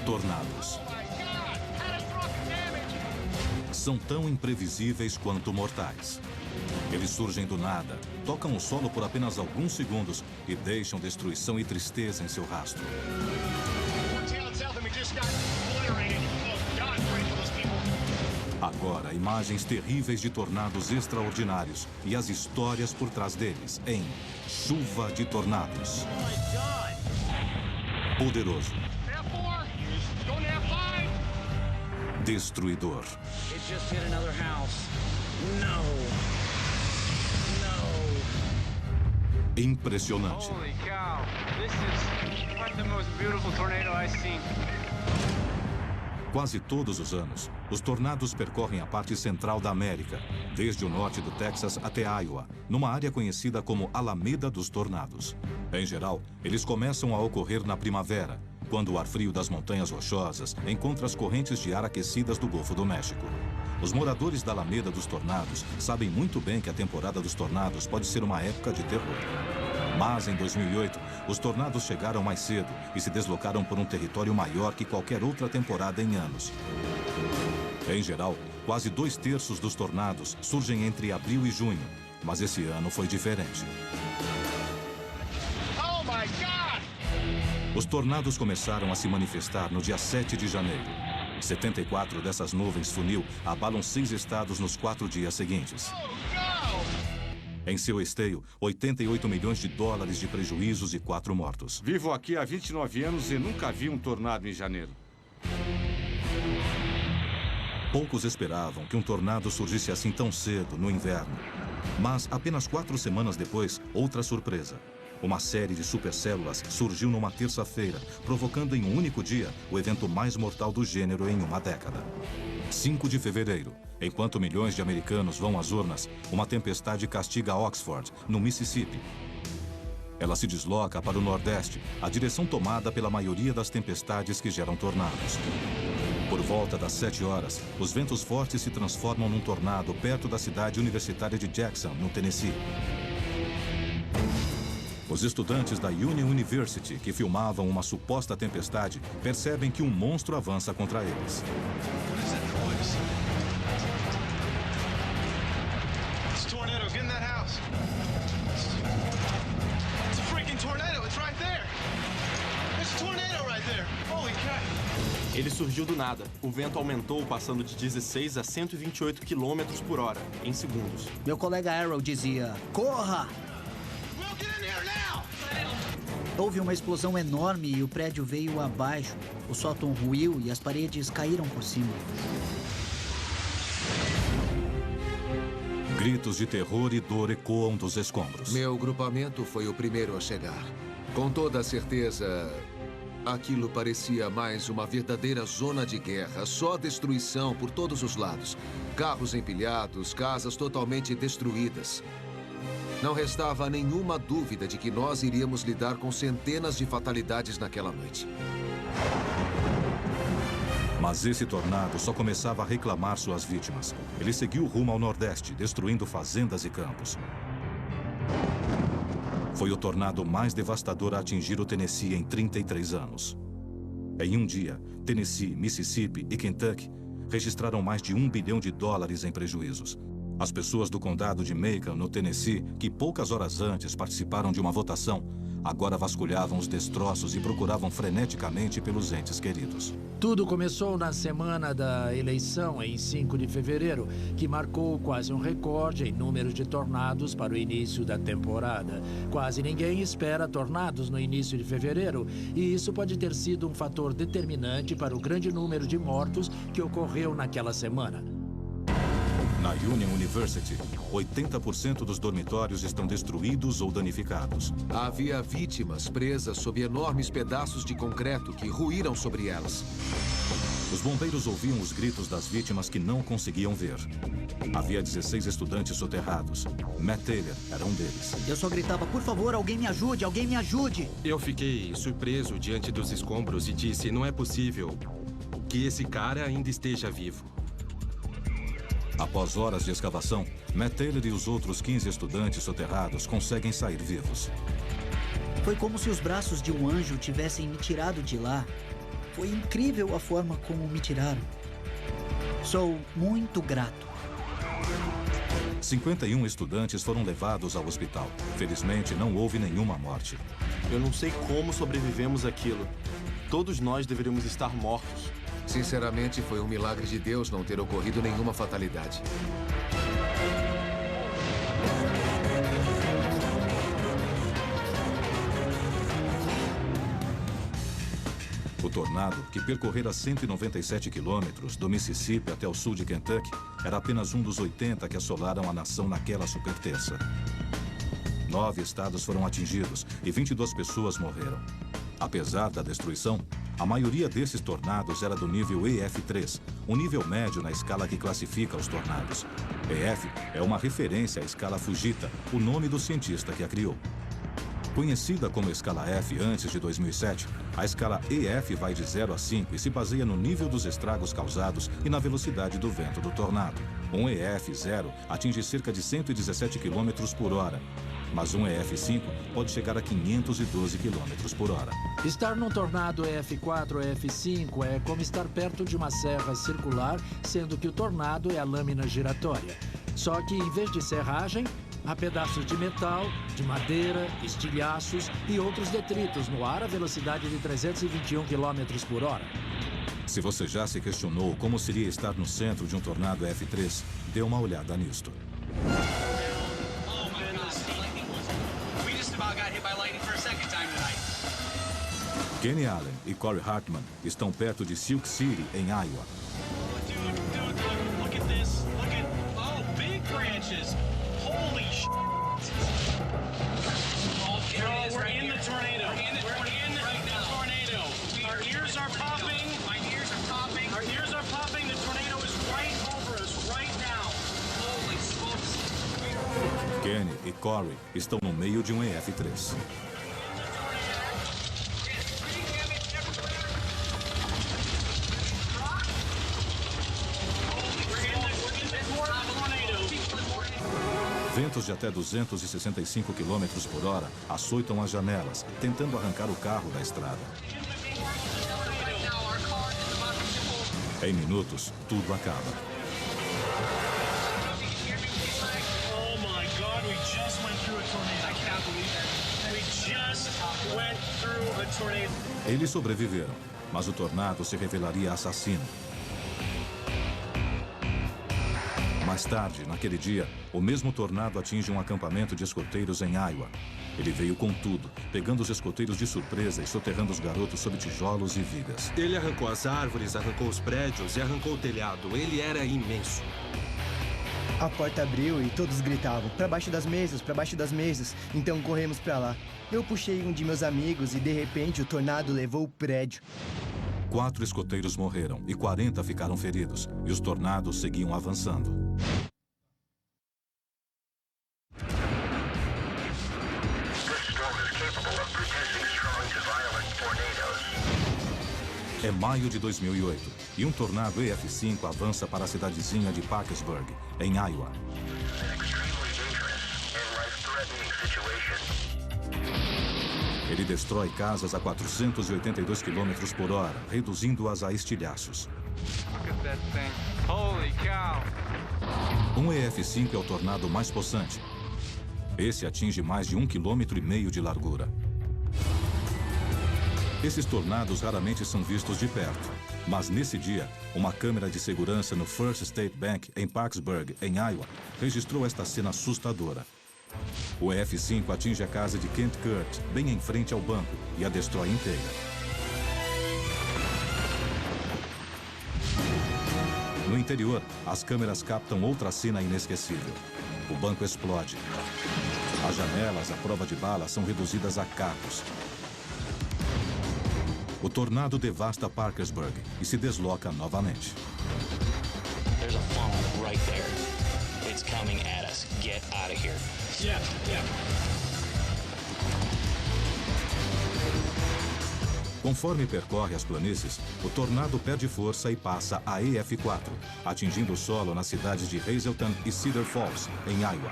Tornados. São tão imprevisíveis quanto mortais. Eles surgem do nada, tocam o solo por apenas alguns segundos e deixam destruição e tristeza em seu rastro. Agora, imagens terríveis de tornados extraordinários e as histórias por trás deles em Chuva de Tornados. Poderoso. Destruidor. Impressionante. Holy cow. This is like the most beautiful tornado I've seen. Quase todos os anos, os tornados percorrem a parte central da América, desde o norte do Texas até Iowa, numa área conhecida como Alameda dos Tornados. Em geral, eles começam a ocorrer na primavera, quando o ar frio das montanhas rochosas encontra as correntes de ar aquecidas do Golfo do México. Os moradores da Alameda dos Tornados sabem muito bem que a temporada dos tornados pode ser uma época de terror. Mas, em 2008, os tornados chegaram mais cedo e se deslocaram por um território maior que qualquer outra temporada em anos. Em geral, quase 2/3 dos tornados surgem entre abril e junho, mas esse ano foi diferente. Oh my God! Os tornados começaram a se manifestar no dia 7 de janeiro. 74 dessas nuvens funil abalam 6 estados nos 4 dias seguintes. Em seu esteio, 88 milhões de dólares de prejuízos e 4 mortos. Vivo aqui há 29 anos e nunca vi um tornado em janeiro. Poucos esperavam que um tornado surgisse assim tão cedo, no inverno. Mas, apenas 4 semanas depois, outra surpresa. Uma série de supercélulas surgiu numa terça-feira, provocando em um único dia o evento mais mortal do gênero em uma década. 5 de fevereiro, enquanto milhões de americanos vão às urnas, uma tempestade castiga Oxford, no Mississippi. Ela se desloca para o nordeste, a direção tomada pela maioria das tempestades que geram tornados. Por volta das 7 horas, os ventos fortes se transformam num tornado perto da cidade universitária de Jackson, no Tennessee. Os estudantes da Union University, que filmavam uma suposta tempestade, percebem que um monstro avança contra eles. Ele surgiu do nada. O vento aumentou, passando de 16 a 128 km por hora, em segundos. Meu colega Arrow dizia, corra! Houve uma explosão enorme e o prédio veio abaixo. O sótão ruiu e as paredes caíram por cima. Gritos de terror e dor ecoam dos escombros. Meu grupamento foi o primeiro a chegar. Com toda certeza, aquilo parecia mais uma verdadeira zona de guerra. Só destruição por todos os lados. Carros empilhados, casas totalmente destruídas. Não restava nenhuma dúvida de que nós iríamos lidar com centenas de fatalidades naquela noite. Mas esse tornado só começava a reclamar suas vítimas. Ele seguiu rumo ao nordeste, destruindo fazendas e campos. Foi o tornado mais devastador a atingir o Tennessee em 33 anos. Em um dia, Tennessee, Mississippi e Kentucky registraram mais de $1 bilhão em prejuízos. As pessoas do condado de Macon, no Tennessee, que poucas horas antes participaram de uma votação, agora vasculhavam os destroços e procuravam freneticamente pelos entes queridos. Tudo começou na semana da eleição, em 5 de fevereiro, que marcou quase um recorde em número de tornados para o início da temporada. Quase ninguém espera tornados no início de fevereiro, e isso pode ter sido um fator determinante para o grande número de mortos que ocorreu naquela semana. Na Union University, 80% dos dormitórios estão destruídos ou danificados. Havia vítimas presas sob enormes pedaços de concreto que ruíram sobre elas. Os bombeiros ouviam os gritos das vítimas que não conseguiam ver. Havia 16 estudantes soterrados. Matt Taylor era um deles. Eu só gritava, por favor, alguém me ajude, alguém me ajude! Eu fiquei surpreso diante dos escombros e disse, não é possível que esse cara ainda esteja vivo. Após horas de escavação, Matt Taylor e os outros 15 estudantes soterrados conseguem sair vivos. Foi como se os braços de um anjo tivessem me tirado de lá. Foi incrível a forma como me tiraram. Sou muito grato. 51 estudantes foram levados ao hospital. Felizmente, não houve nenhuma morte. Eu não sei como sobrevivemos àquilo. Todos nós deveríamos estar mortos. Sinceramente, foi um milagre de Deus não ter ocorrido nenhuma fatalidade. O tornado, que percorrera 197 quilômetros do Mississippi até o sul de Kentucky, era apenas um dos 80 que assolaram a nação naquela superterça. 9 estados foram atingidos e 22 pessoas morreram. Apesar da destruição, a maioria desses tornados era do nível EF3, um nível médio na escala que classifica os tornados. EF é uma referência à escala Fujita, o nome do cientista que a criou. Conhecida como escala F antes de 2007, a escala EF vai de 0 a 5 e se baseia no nível dos estragos causados e na velocidade do vento do tornado. Um EF0 atinge cerca de 117 km por hora, mas um EF5 pode chegar a 512 km por hora. Estar num tornado EF4 ou EF5 é como estar perto de uma serra circular, sendo que o tornado é a lâmina giratória. Só que, em vez de serragem, há pedaços de metal, de madeira, estilhaços e outros detritos no ar a velocidade de 321 km por hora. Se você já se questionou como seria estar no centro de um tornado F3, dê uma olhada nisto. Kenny Allen e Corey Hartman estão perto de Silk City, em Iowa. Holy sh**. No, we're in the tornado. We're in the tornado. Our ears are popping. My ears are popping. Our ears are popping. The tornado is right over us right now. Holy smokes. Kenny e Corey estão no meio de um EF3. Ventos de até 265 km por hora açoitam as janelas, tentando arrancar o carro da estrada. Em minutos, tudo acaba. Oh my God, we just went through a tornado. I can't believe that. We just went through a tornado. Eles sobreviveram, mas o tornado se revelaria assassino. Mais tarde, naquele dia, o mesmo tornado atinge um acampamento de escoteiros em Iowa. Ele veio com tudo, pegando os escoteiros de surpresa e soterrando os garotos sob tijolos e vigas. Ele arrancou as árvores, arrancou os prédios e arrancou o telhado. Ele era imenso. A porta abriu e todos gritavam, para baixo das mesas, para baixo das mesas. Então corremos para lá. Eu puxei um de meus amigos e de repente o tornado levou o prédio. 4 escoteiros morreram e 40 ficaram feridos, e os tornados seguiam avançando. É maio de 2008, e um tornado EF5 avança para a cidadezinha de Parkersburg, em Iowa. Ele destrói casas a 482 km por hora, reduzindo-as a estilhaços. Um EF5 é o tornado mais possante. Esse atinge mais de 1,5 km de largura. Esses tornados raramente são vistos de perto, mas nesse dia, uma câmera de segurança no First State Bank, em Parkersburg, em Iowa, registrou esta cena assustadora. O EF5 atinge a casa de Kent Kurt, bem em frente ao banco, e a destrói inteira. No interior, as câmeras captam outra cena inesquecível. O banco explode. As janelas à prova de bala são reduzidas a cacos. O tornado devasta Parkersburg e se desloca novamente. There's a funnel right there. It's coming at us. Get out of here. Yeah. Conforme percorre as planícies, o tornado perde força e passa a EF4, atingindo o solo nas cidades de Hazleton e Cedar Falls, em Iowa.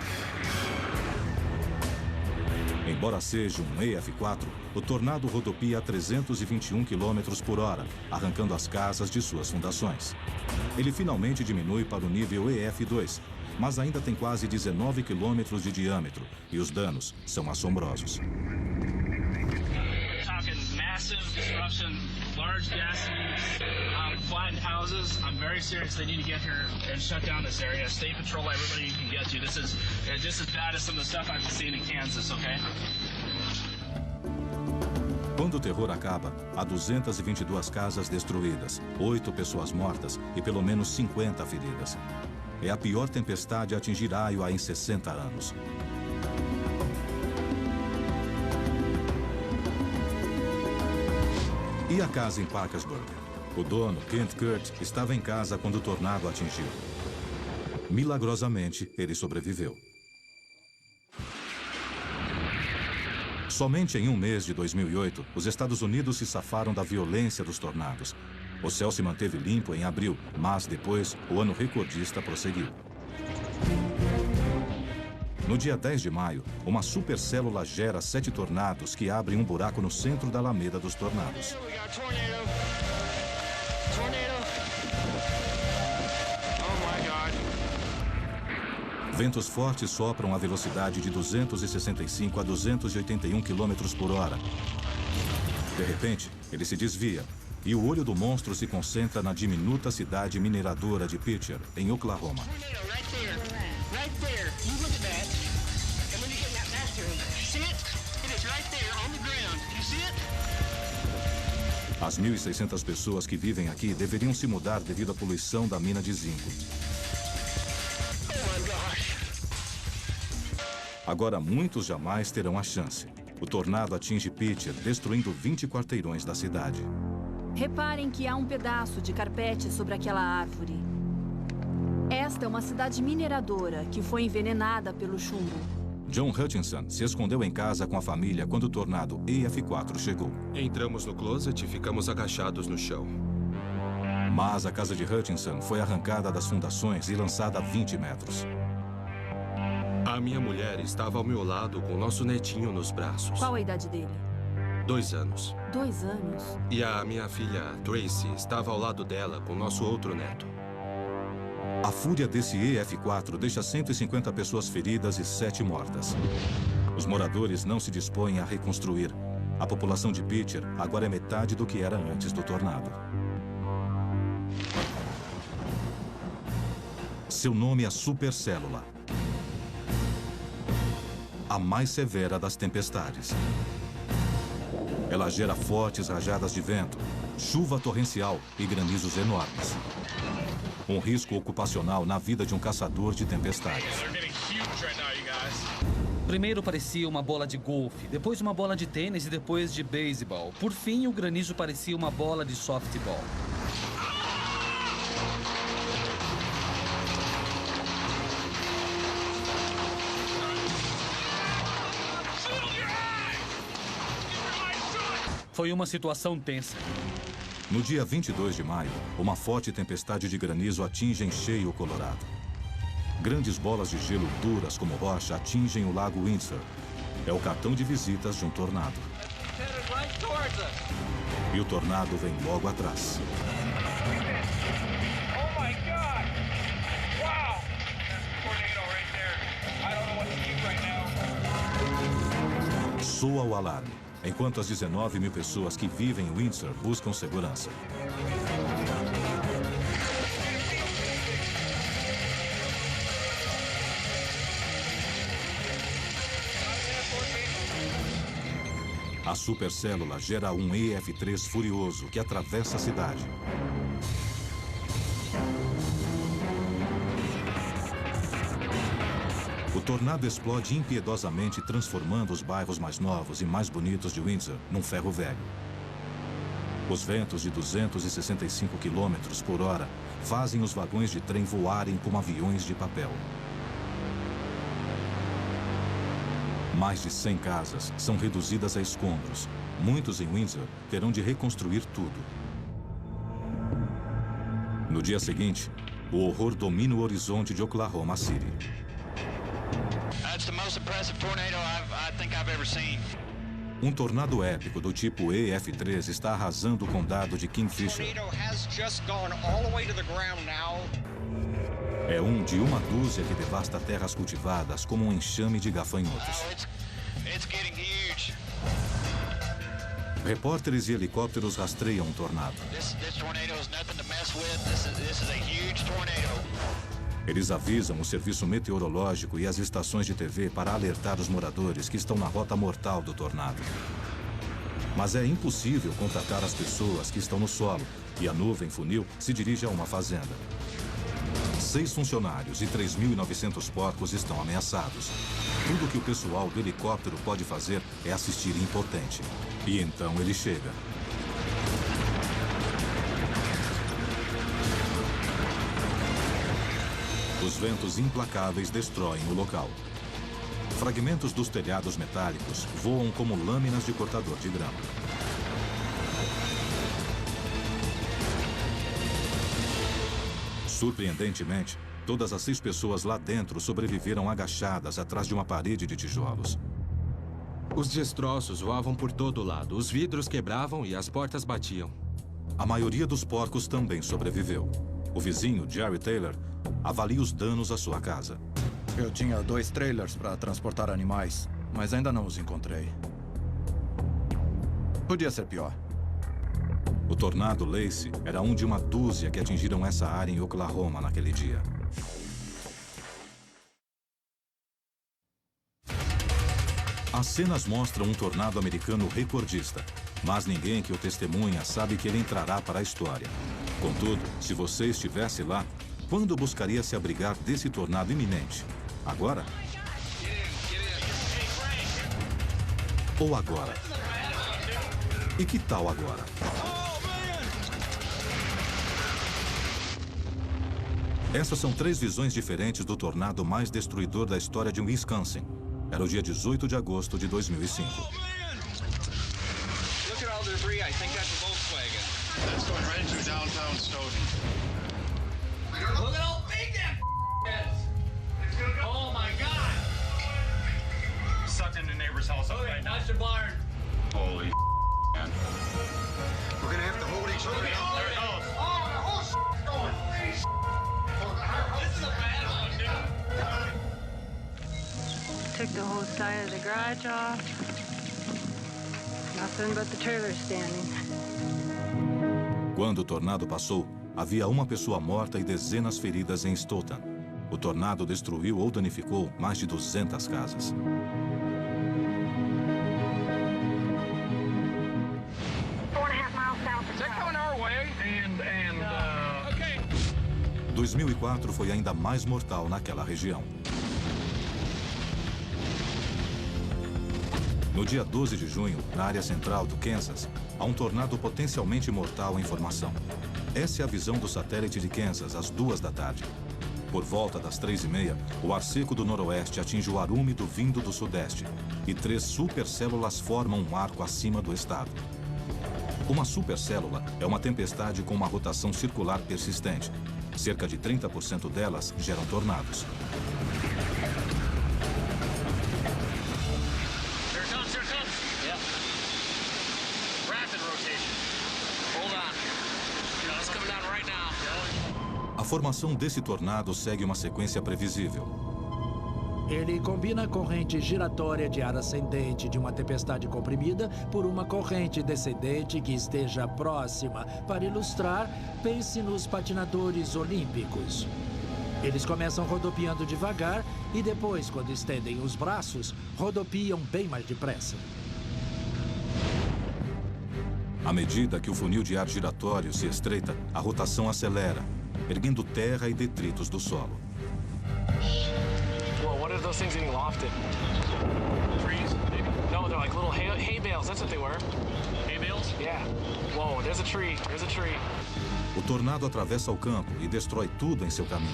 Em Embora seja um EF4, o tornado rodopia a 321 km por hora, arrancando as casas de suas fundações. Ele finalmente diminui para o nível EF2, mas ainda tem quase 19 km de diâmetro e os danos são assombrosos. Massive disruption, large gas leaks, flattened houses. I'm very serious. They need to get here and shut down this area. State patrol everybody you can get to. This is just as bad as some of the stuff I've seen in Kansas, okay? Quando o terror acaba, há 222 casas destruídas, 8 pessoas mortas e pelo menos 50 feridas. É a pior tempestade a atingir Iowa em 60 anos. E a casa em Parkersburg? O dono, Kent Kurt, estava em casa quando o tornado atingiu. Milagrosamente, ele sobreviveu. Somente em um mês de 2008, os Estados Unidos se safaram da violência dos tornados. O céu se manteve limpo em abril, mas depois o ano recordista prosseguiu. No dia 10 de maio, uma supercélula gera 7 tornados que abrem um buraco no centro da Alameda dos Tornados. Ventos fortes sopram a velocidade de 265 a 281 km por hora. De repente, ele se desvia e o olho do monstro se concentra na diminuta cidade mineradora de Pitcher, em Oklahoma. As 1.600 pessoas que vivem aqui deveriam se mudar devido à poluição da mina de zinco. Agora, muitos jamais terão a chance. O tornado atinge Pitcher, destruindo 20 quarteirões da cidade. Reparem que há um pedaço de carpete sobre aquela árvore. Esta é uma cidade mineradora que foi envenenada pelo chumbo. John Hutchinson se escondeu em casa com a família quando o tornado EF4 chegou. Entramos no closet e ficamos agachados no chão. Mas a casa de Hutchinson foi arrancada das fundações e lançada a 20 metros. A minha mulher estava ao meu lado com o nosso netinho nos braços. Qual a idade dele? 2 anos. 2 anos? E a minha filha, Tracy, estava ao lado dela com o nosso outro neto. A fúria desse EF4 deixa 150 pessoas feridas e 7 mortas. Os moradores não se dispõem a reconstruir. A população de Pitcher agora é metade do que era antes do tornado. Seu nome é supercélula. A mais severa das tempestades. Ela gera fortes rajadas de vento, chuva torrencial e granizos enormes. Um risco ocupacional na vida de um caçador de tempestades. Primeiro parecia uma bola de golfe, depois uma bola de tênis e depois de beisebol. Por fim, o granizo parecia uma bola de softball. Foi uma situação tensa. No dia 22 de maio, uma forte tempestade de granizo atinge em cheio o Colorado. Grandes bolas de gelo duras como rocha atingem o lago Windsor. É o cartão de visitas de um tornado. E o tornado vem logo atrás. Soa o alarme, enquanto as 19 mil pessoas que vivem em Windsor buscam segurança. A supercélula gera um EF3 furioso que atravessa a cidade. O tornado explode impiedosamente, transformando os bairros mais novos e mais bonitos de Windsor num ferro velho. Os ventos de 265 km por hora fazem os vagões de trem voarem como aviões de papel. Mais de 100 casas são reduzidas a escombros. Muitos em Windsor terão de reconstruir tudo. No dia seguinte, o horror domina o horizonte de Oklahoma City. That's the most impressive tornado I think I've ever seen. Um tornado épico do tipo EF3 está arrasando o condado de Kingfisher. É um de uma dúzia que devasta terras cultivadas como um enxame de gafanhotos. Repórteres e helicópteros rastreiam um tornado. Eles avisam o serviço meteorológico e as estações de TV para alertar os moradores que estão na rota mortal do tornado. Mas é impossível contatar as pessoas que estão no solo e a nuvem funil se dirige a uma fazenda. 6 funcionários e 3.900 porcos estão ameaçados. Tudo que o pessoal do helicóptero pode fazer é assistir impotente. E então ele chega. Os ventos implacáveis destroem o local. Fragmentos dos telhados metálicos voam como lâminas de cortador de grama. Surpreendentemente, todas as 6 pessoas lá dentro sobreviveram agachadas atrás de uma parede de tijolos. Os destroços voavam por todo lado, os vidros quebravam e as portas batiam. A maioria dos porcos também sobreviveu. O vizinho, Jerry Taylor, avalia os danos à sua casa. Eu tinha 2 trailers para transportar animais, mas ainda não os encontrei. Podia ser pior. O tornado Lacey era um de uma dúzia que atingiram essa área em Oklahoma naquele dia. As cenas mostram um tornado americano recordista, mas ninguém que o testemunha sabe que ele entrará para a história. Contudo, se você estivesse lá, quando buscaria se abrigar desse tornado iminente? Agora? Ou agora? E que tal agora? Essas são 3 visões diferentes do tornado mais destruidor da história de Wisconsin. Era o dia 18 de agosto de 2005. Look at all the debris. I think that's a Volkswagen. That's going right into downtown Stoughton. Look at how big that is. Oh my God. Sucked into the neighbor's house right now. That's the barn. Holy man. We're gonna have to hold each other down their house. Oh, the whole is going. This is a bad one, dude. Took the whole side of the garage off. Nothing but the trailer standing. Quando o tornado passou, havia uma pessoa morta e dezenas feridas em Stoughton. O tornado destruiu ou danificou mais de 200 casas. Is that coming our way? Okay. 2004 foi ainda mais mortal naquela região. No dia 12 de junho, na área central do Kansas, há um tornado potencialmente mortal em formação. Essa é a visão do satélite de Kansas às 2 da tarde. Por volta das 3h30, o ar seco do noroeste atinge o ar úmido vindo do sudeste e 3 supercélulas formam um arco acima do estado. Uma supercélula é uma tempestade com uma rotação circular persistente. Cerca de 30% delas geram tornados. A formação desse tornado segue uma sequência previsível. Ele combina a corrente giratória de ar ascendente de uma tempestade comprimida por uma corrente descendente que esteja próxima. Para ilustrar, pense nos patinadores olímpicos. Eles começam rodopiando devagar e depois, quando estendem os braços, rodopiam bem mais depressa. À medida que o funil de ar giratório se estreita, a rotação acelera, erguendo terra e detritos do solo. Whoa, what are those things getting lofted? Trees, maybe? No, they're like little hay bales. That's what they were. Hay bales? Yeah. Whoa, there's a tree. There's a tree. O tornado atravessa o campo e destrói tudo em seu caminho.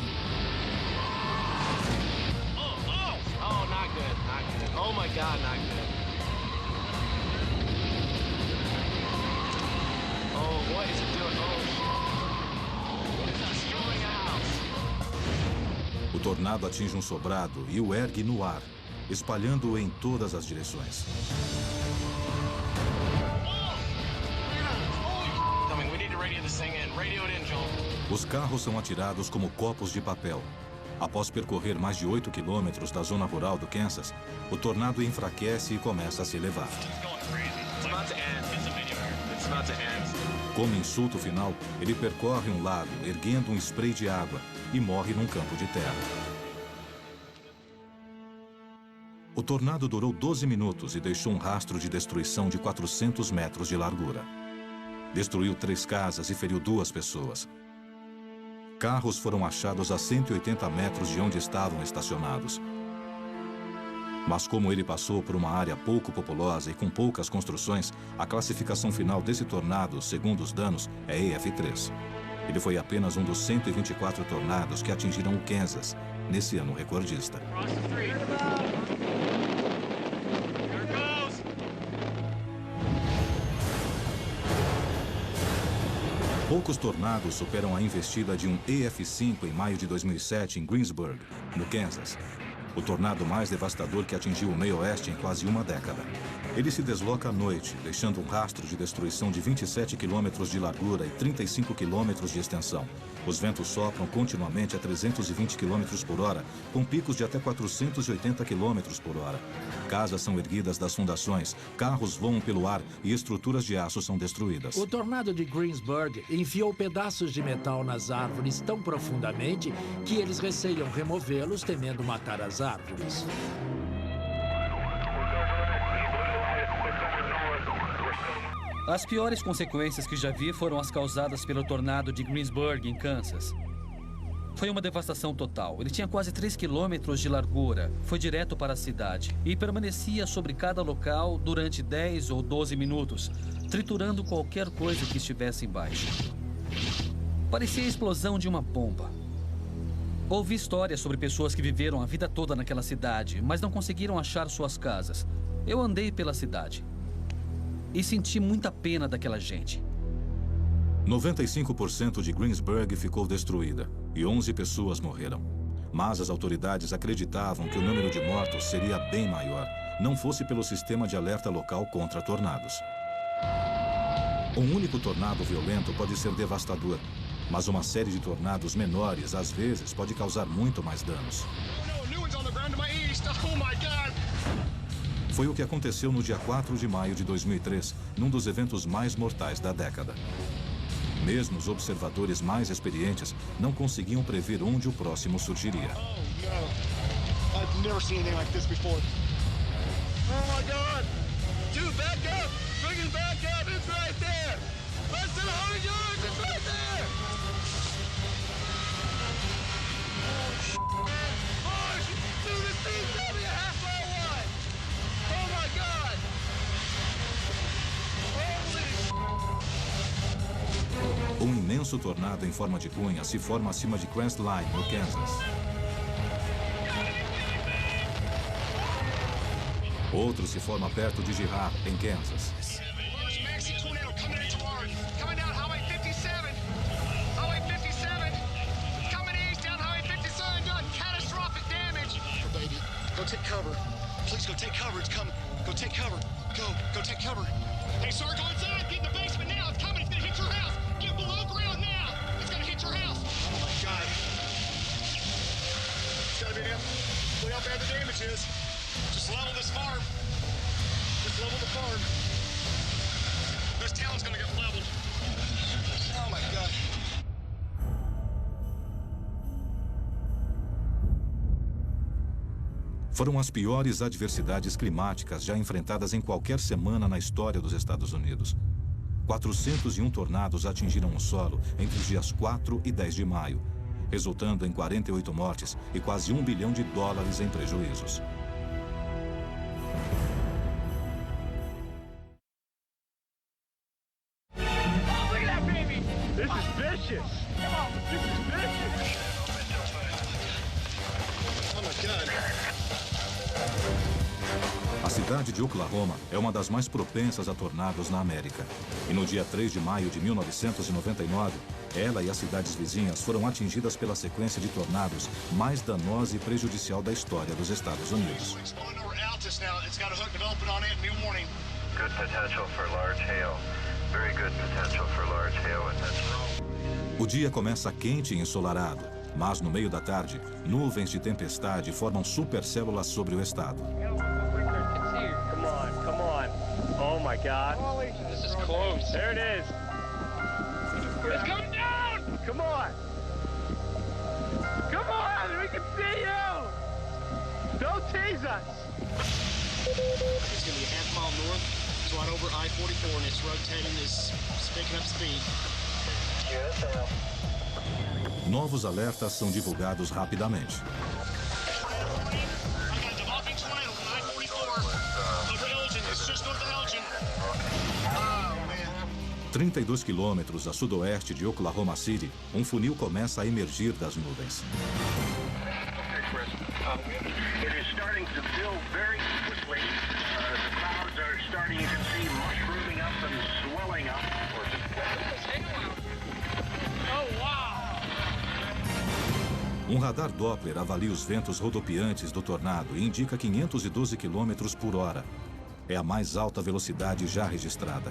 Oh, not good. Not good. Oh my God, not good. Oh, what is it doing? Oh, it's destroying a house. O tornado atinge um sobrado e o ergue no ar, espalhando-o em todas as direções. Os carros são atirados como copos de papel. Após percorrer mais de 8 quilômetros da zona rural do Kansas, o tornado enfraquece e começa a se elevar. Como insulto final, ele percorre um lago, erguendo um spray de água, e morre num campo de terra. O tornado durou 12 minutos e deixou um rastro de destruição de 400 metros de largura. Destruiu 3 casas e feriu 2 pessoas. Carros foram achados a 180 metros de onde estavam estacionados. Mas como ele passou por uma área pouco populosa e com poucas construções, a classificação final desse tornado, segundo os danos, é EF3. Ele foi apenas um dos 124 tornados que atingiram o Kansas, nesse ano recordista. Poucos tornados superam a investida de um EF5 em maio de 2007 em Greensburg, no Kansas. O tornado mais devastador que atingiu o meio oeste em quase uma década. Ele se desloca à noite, deixando um rastro de destruição de 27 quilômetros de largura e 35 quilômetros de extensão. Os ventos sopram continuamente a 320 quilômetros por hora, com picos de até 480 quilômetros por hora. Casas são erguidas das fundações, carros voam pelo ar e estruturas de aço são destruídas. O tornado de Greensburg enfiou pedaços de metal nas árvores tão profundamente que eles receiam removê-los, temendo matar as árvores. As piores consequências que já vi foram as causadas pelo tornado de Greensburg, em Kansas. Foi uma devastação total. Ele tinha quase 3 quilômetros de largura, foi direto para a cidade e permanecia sobre cada local durante 10 ou 12 minutos, triturando qualquer coisa que estivesse embaixo. Parecia a explosão de uma bomba. Ouvi histórias sobre pessoas que viveram a vida toda naquela cidade, mas não conseguiram achar suas casas. Eu andei pela cidade e senti muita pena daquela gente. 95% de Greensburg ficou destruída e 11 pessoas morreram. Mas as autoridades acreditavam que o número de mortos seria bem maior, não fosse pelo sistema de alerta local contra tornados. Um único tornado violento pode ser devastador, mas uma série de tornados menores, às vezes, pode causar muito mais danos. Foi o que aconteceu no dia 4 de maio de 2003, num dos eventos mais mortais da década. Mesmo os observadores mais experientes não conseguiam prever onde o próximo surgiria. Um imenso tornado em forma de cunha se forma acima de Crestline, no Kansas. Outro se forma perto de Girard, em Kansas. Go take cover. Please go take cover. It's coming. Go take cover. Go take cover. Hey, sir, go inside. Get in the basement now. It's coming. It's gonna hit your house. Get below ground now. It's gonna hit your house. Oh my God. It's gotta be him. Look how bad the damage is. Just level this farm. Just level the farm. This town's gonna get leveled. Oh my God. Foram as piores adversidades climáticas já enfrentadas em qualquer semana na história dos Estados Unidos. 401 tornados atingiram o solo entre os dias 4 e 10 de maio, resultando em 48 mortes e quase $1 bilhão em prejuízos. This is vicious. This is vicious. Oh my God. A cidade de Oklahoma é uma das mais propensas a tornados na América. E no dia 3 de maio de 1999, ela e as cidades vizinhas foram atingidas pela sequência de tornados mais danosa e prejudicial da história dos Estados Unidos. O dia começa quente e ensolarado, mas no meio da tarde, nuvens de tempestade formam supercélulas sobre o estado. Come on. Oh my God. This is close. There it is. It's coming down! Come on. Come on, we can see you. Don't tease us. It's going to be a half mile north. It's right over I-44 and it's rotating, it's picking up speed. Novos alertas são divulgados rapidamente. 32 quilômetros a sudoeste de Oklahoma City, um funil começa a emergir das nuvens. Um radar Doppler avalia os ventos rodopiantes do tornado e indica 512 quilômetros por hora. É a mais alta velocidade já registrada.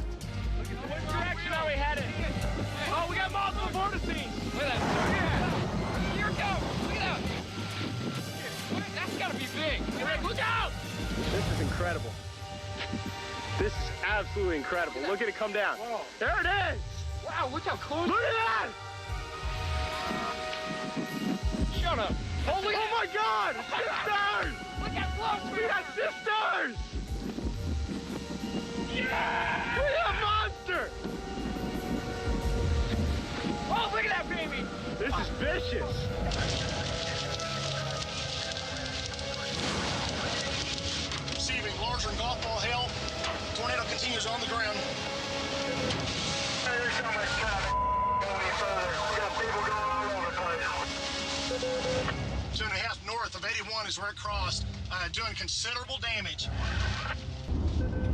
This is incredible. This is absolutely incredible. Look at it come down. There it is. Wow, look how close. Look at that. Shut up. Holy, oh my God! Sisters! Look how close we got sisters! Yeah! We have a monster! Oh, look at that baby! This is vicious. Receiving larger than golf ball hail. Tornado continues on the ground. There's so much traffic going any further. We got people going all over the place. 2.5 north of 81 is where it crossed, doing considerable damage.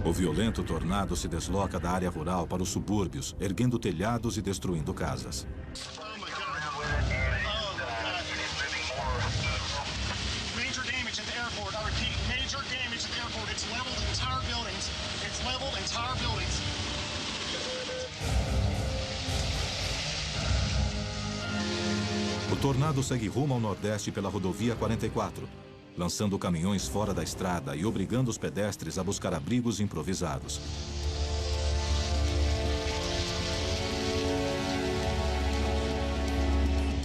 O violento tornado se desloca da área rural para os subúrbios, erguendo telhados e destruindo casas. Major damage at the airport. I repeat, major damage at the airport. It's leveled entire buildings. It's leveled entire buildings. O tornado segue rumo ao nordeste pela rodovia 44, lançando caminhões fora da estrada e obrigando os pedestres a buscar abrigos improvisados.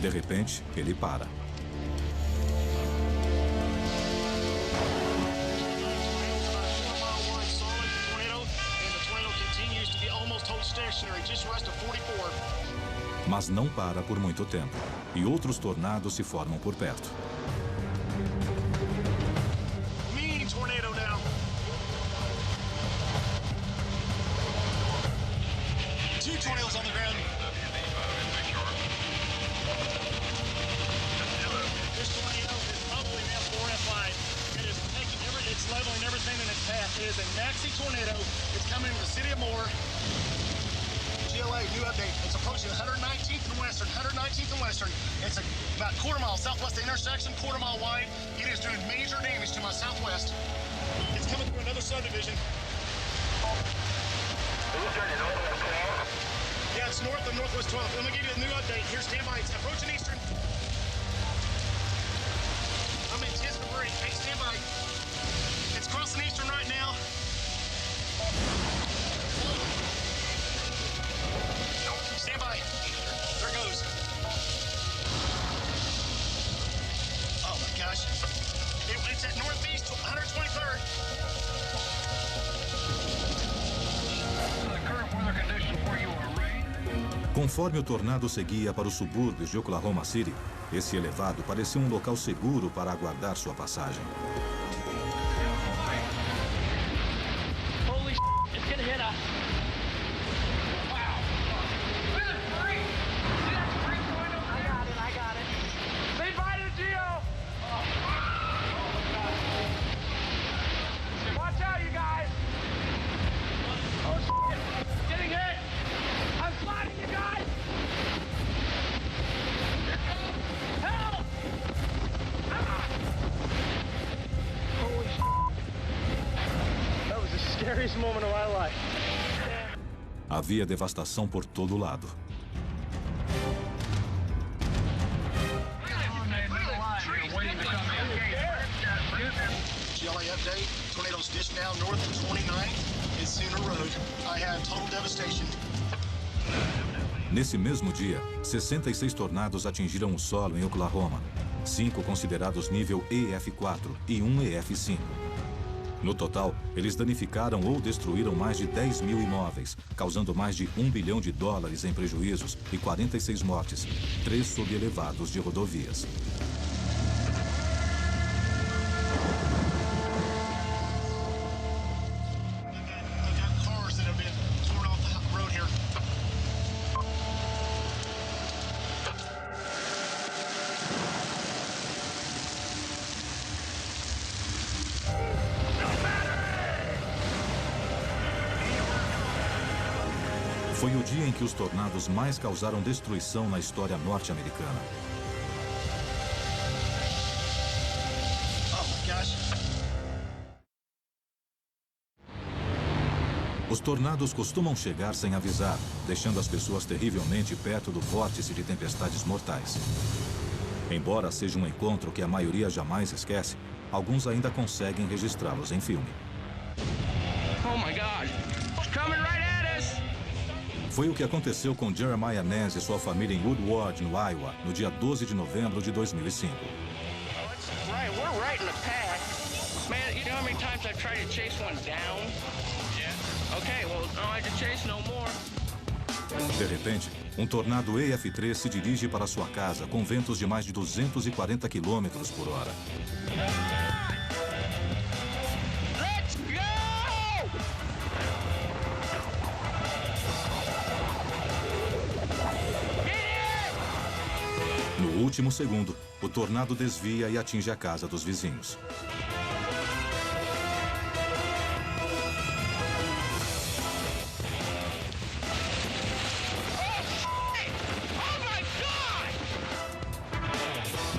De repente, ele para. Mas não para por muito tempo, e outros tornados se formam por perto. Mean tornado now. Two tornadoes on the ground. This tornado is probably an F4, F5. It is taking it's leveling everything in its path. It is a maxi tornado. It's coming to the city of Moore. GLA, new update. It's approaching 119th and Western, 119th and Western. It's about a quarter mile southwest of the intersection, quarter mile wide. It is doing major damage to my southwest. It's coming through another subdivision. Yeah, it's north of Northwest 12. Let me give you a new update. Here's standby. It's approaching Eastern. I'm in Tisbury. Hey, standby. It's crossing Eastern right now. Stand by. There it goes. Oh my gosh. It's at northeast 123rd. The current weather conditions where you are rain. Conforme o tornado seguia para os subúrbios de Oklahoma City, esse elevado parecia um local seguro para aguardar sua passagem. Holy it's gonna hit us. Watch out! greatest moment of my life. Havia devastação por todo lado. GLA update, tornadoes dished down north of 29th and Center Road. I had total devastation. Nesse mesmo dia, 66 tornados atingiram o solo em Oklahoma. 5 considerados nível EF4 e 1 EF5. No total, eles danificaram ou destruíram mais de 10 mil imóveis, causando mais de $1 bilhão em prejuízos e 46 mortes, 3 sob elevados de rodovias. Foi o dia em que os tornados mais causaram destruição na história norte-americana. Os tornados costumam chegar sem avisar, deixando as pessoas terrivelmente perto do vórtice de tempestades mortais. Embora seja um encontro que a maioria jamais esquece, alguns ainda conseguem registrá-los em filme. Oh my God! It's coming right at us! Foi o que aconteceu com Jeremiah Nance e sua família em Woodward, no Iowa, no dia 12 de novembro de 2005. Right, we're right in the path. Man, you know how many times I've tried to chase one down? Yeah. Okay, well, I don't like to chase no more. De repente, um tornado EF3 se dirige para sua casa com ventos de mais de 240 km por hora. Let's go! No último segundo, o tornado desvia e atinge a casa dos vizinhos.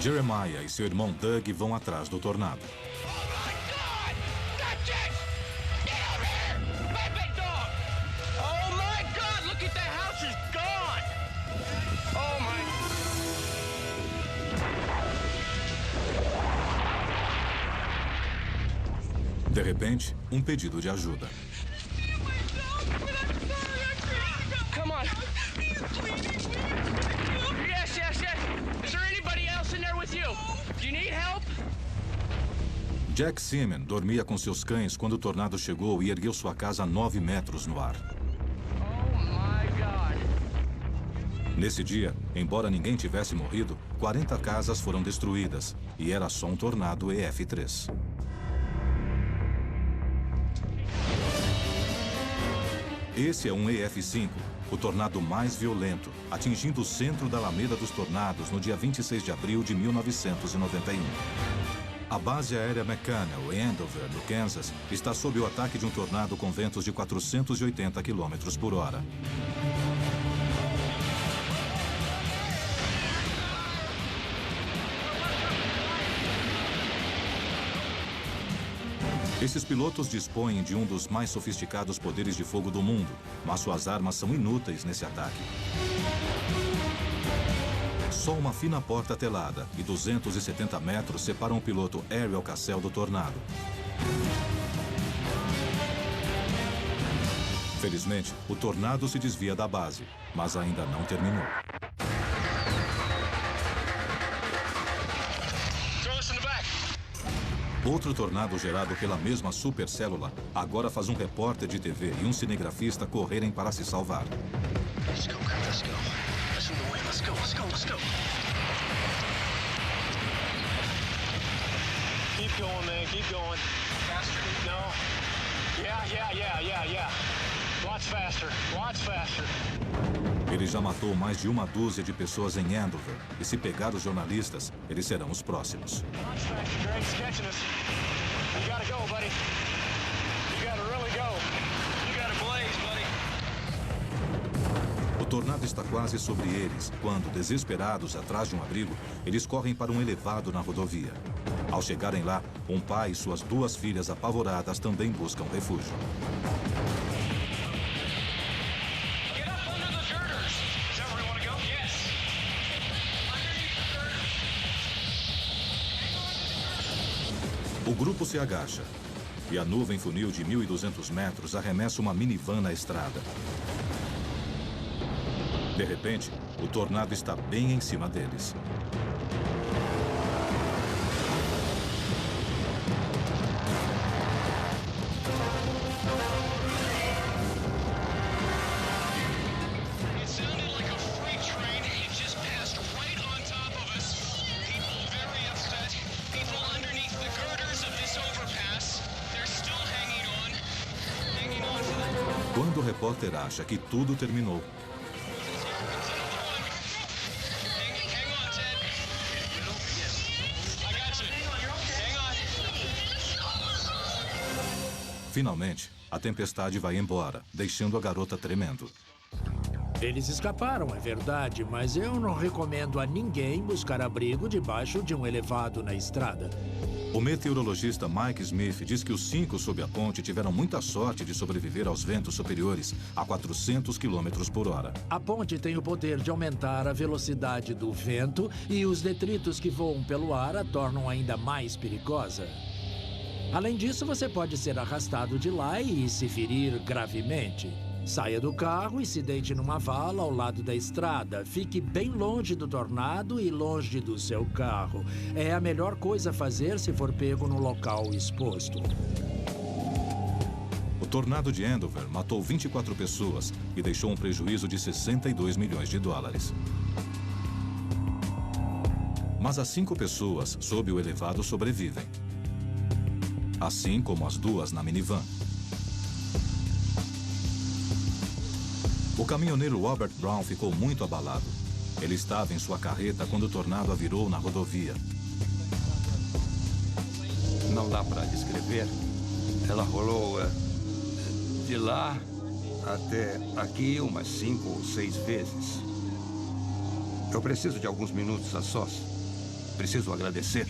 Jeremiah e seu irmão Doug vão atrás do tornado. De repente, um pedido de ajuda. Come on. Yes, yes, yes. Is there anybody else in there with you? Do you need help? Jack Seaman dormia com seus cães quando o tornado chegou e ergueu sua casa a 9 metros no ar. Oh my God. Nesse dia, embora ninguém tivesse morrido, 40 casas foram destruídas e era só um tornado EF3. Esse é um EF5, o tornado mais violento, atingindo o centro da Alameda dos Tornados no dia 26 de abril de 1991. A base aérea McConnell, em Andover, no Kansas, está sob o ataque de um tornado com ventos de 480 km por hora. Esses pilotos dispõem de um dos mais sofisticados poderes de fogo do mundo, mas suas armas são inúteis nesse ataque. Só uma fina porta telada e 270 metros separam o piloto Ariel Cassell do tornado. Felizmente, o tornado se desvia da base, mas ainda não terminou. Outro tornado gerado pela mesma supercélula agora faz um repórter de TV e um cinegrafista correrem para se salvar. Let's go, let's go. Listen to the wind. Let's go, let's go, let's go. Keep going, man. Keep going. Faster? No. Yeah. Lots faster. Lots faster. Ele já matou mais de uma dúzia de pessoas em Andover. E se pegar os jornalistas, eles serão os próximos. O tornado está quase sobre eles, quando, desesperados atrás de um abrigo, eles correm para um elevado na rodovia. Ao chegarem lá, um pai e suas 2 filhas apavoradas também buscam refúgio. O grupo se agacha e a nuvem funil de 1.200 metros arremessa uma minivan na estrada. De repente, o tornado está bem em cima deles. Quando o repórter acha que tudo terminou, finalmente, a tempestade vai embora, deixando a garota tremendo. Eles escaparam, é verdade, mas eu não recomendo a ninguém buscar abrigo debaixo de um elevado na estrada. O meteorologista Mike Smith diz que os 5 sob a ponte tiveram muita sorte de sobreviver aos ventos superiores a 400 km por hora. A ponte tem o poder de aumentar a velocidade do vento e os detritos que voam pelo ar a tornam ainda mais perigosa. Além disso, você pode ser arrastado de lá e se ferir gravemente. Saia do carro e se deite numa vala ao lado da estrada. Fique bem longe do tornado e longe do seu carro. É a melhor coisa a fazer se for pego no local exposto. O tornado de Andover matou 24 pessoas e deixou um prejuízo de 62 milhões de dólares. Mas as 5 pessoas sob o elevado sobrevivem. Assim como as 2 na minivan. O caminhoneiro Robert Brown ficou muito abalado. Ele estava em sua carreta quando o tornado a virou na rodovia. Não dá para descrever. Ela rolou de lá até aqui umas 5 ou 6 vezes. Eu preciso de alguns minutos a sós. Preciso agradecer.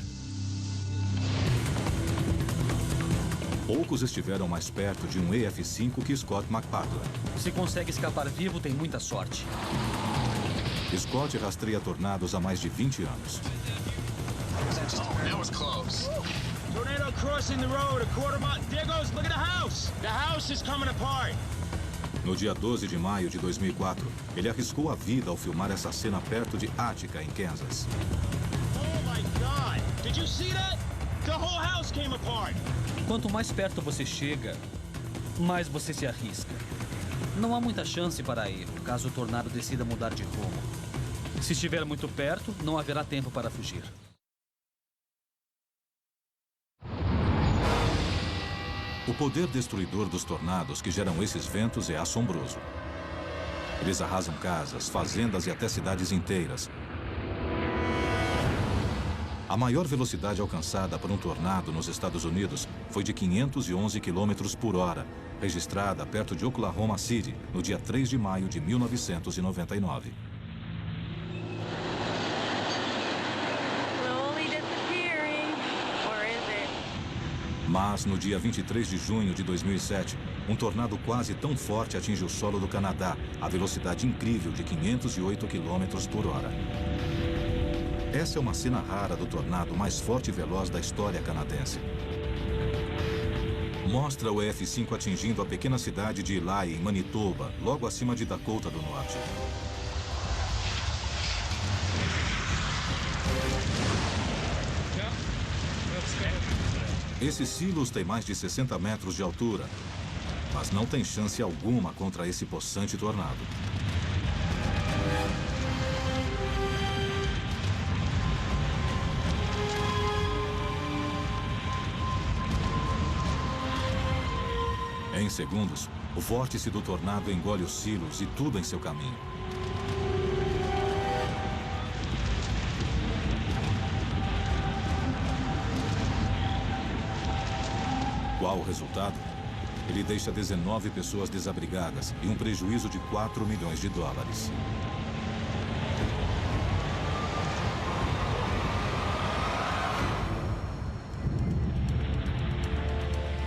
Poucos estiveram mais perto de um EF-5 que Scott McPartland. Se consegue escapar vivo, tem muita sorte. Scott rastreia tornados há mais de 20 anos. That was close. Tornado crossing the road, a quarter mile. There goes, look at the house. The house is coming apart. No dia 12 de maio de 2004, ele arriscou a vida ao filmar essa cena perto de Attica, em Kansas. Oh my God! Did you see that? The whole house came apart. Quanto mais perto você chega, mais você se arrisca. Não há muita chance para erro, caso o tornado decida mudar de rumo. Se estiver muito perto, não haverá tempo para fugir. O poder destruidor dos tornados que geram esses ventos é assombroso. Eles arrasam casas, fazendas e até cidades inteiras. A maior velocidade alcançada por um tornado nos Estados Unidos foi de 511 km por hora, registrada perto de Oklahoma City, no dia 3 de maio de 1999. Mas, no dia 23 de junho de 2007, um tornado quase tão forte atinge o solo do Canadá, a velocidade incrível de 508 km por hora. Essa é uma cena rara do tornado mais forte e veloz da história canadense. Mostra o EF-5 atingindo a pequena cidade de Eli, em Manitoba, logo acima de Dakota do Norte. Esses silos têm mais de 60 metros de altura, mas não tem chance alguma contra esse possante tornado. Em segundos, o vórtice do tornado engole os silos e tudo em seu caminho. Qual o resultado? Ele deixa 19 pessoas desabrigadas e um prejuízo de 4 milhões de dólares.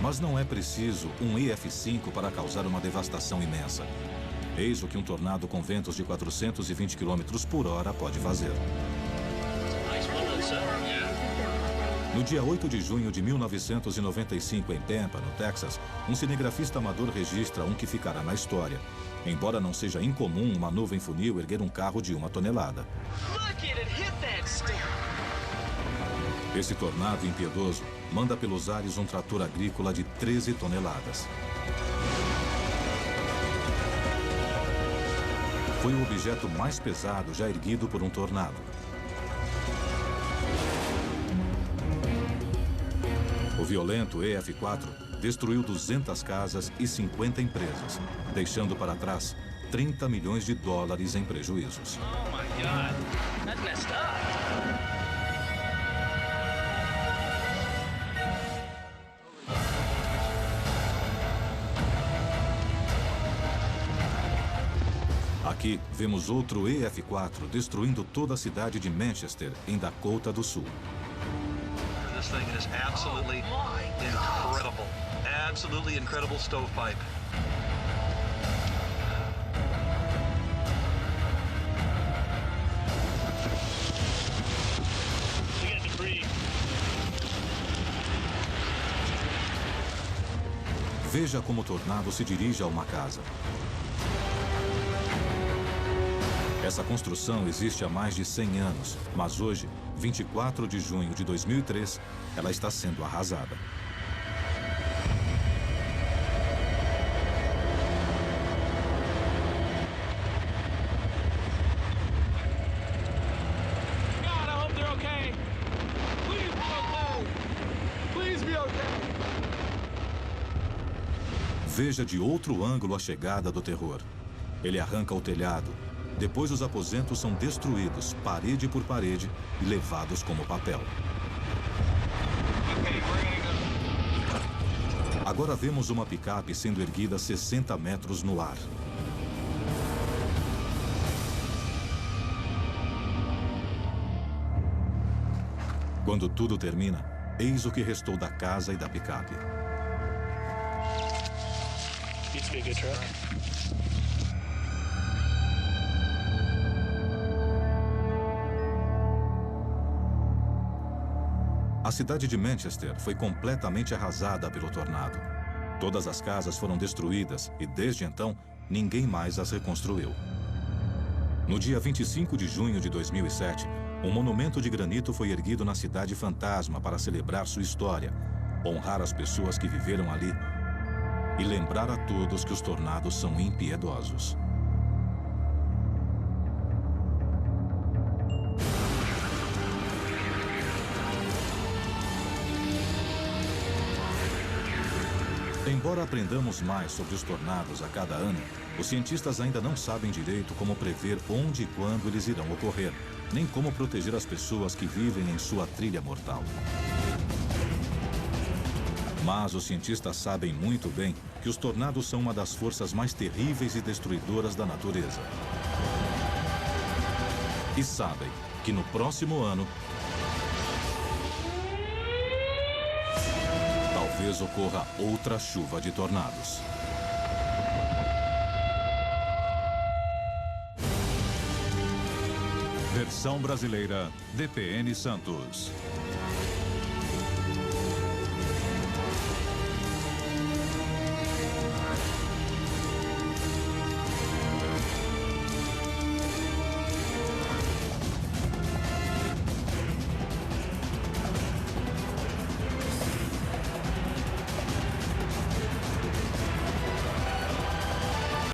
Mas não é preciso um EF5 para causar uma devastação imensa. Eis o que um tornado com ventos de 420 km por hora pode fazer. No dia 8 de junho de 1995, em Pampa, no Texas, um cinegrafista amador registra um que ficará na história. Embora não seja incomum uma nuvem funil erguer um carro de 1 tonelada. Esse tornado impiedoso manda pelos ares um trator agrícola de 13 toneladas. Foi o objeto mais pesado já erguido por um tornado. O violento EF4 destruiu 200 casas e 50 empresas, deixando para trás 30 milhões de dólares em prejuízos. Oh my God, that's messed up. Aqui vemos outro EF4 destruindo toda a cidade de Manchester, em Dakota do Sul. This thing is absolutely incredible. Absolutely incredible stovepipe. Look at debris. Veja como o tornado se dirige a uma casa. Essa construção existe há mais de 100 anos, mas hoje, 24 de junho de 2003, ela está sendo arrasada. God, I hope they're okay. Please be okay. Please be okay. Veja de outro ângulo a chegada do terror. Ele arranca o telhado. Depois os aposentos são destruídos, parede por parede, e levados como papel. Agora vemos uma picape sendo erguida a 60 metros no ar. Quando tudo termina, eis o que restou da casa e da picape. Used to be a good truck. A cidade de Manchester foi completamente arrasada pelo tornado. Todas as casas foram destruídas e, desde então, ninguém mais as reconstruiu. No dia 25 de junho de 2007, um monumento de granito foi erguido na cidade fantasma para celebrar sua história, honrar as pessoas que viveram ali e lembrar a todos que os tornados são impiedosos. Embora aprendamos mais sobre os tornados a cada ano, os cientistas ainda não sabem direito como prever onde e quando eles irão ocorrer, nem como proteger as pessoas que vivem em sua trilha mortal. Mas os cientistas sabem muito bem que os tornados são uma das forças mais terríveis e destruidoras da natureza. E sabem que no próximo ano talvez ocorra outra chuva de tornados. Versão brasileira, DPN Santos.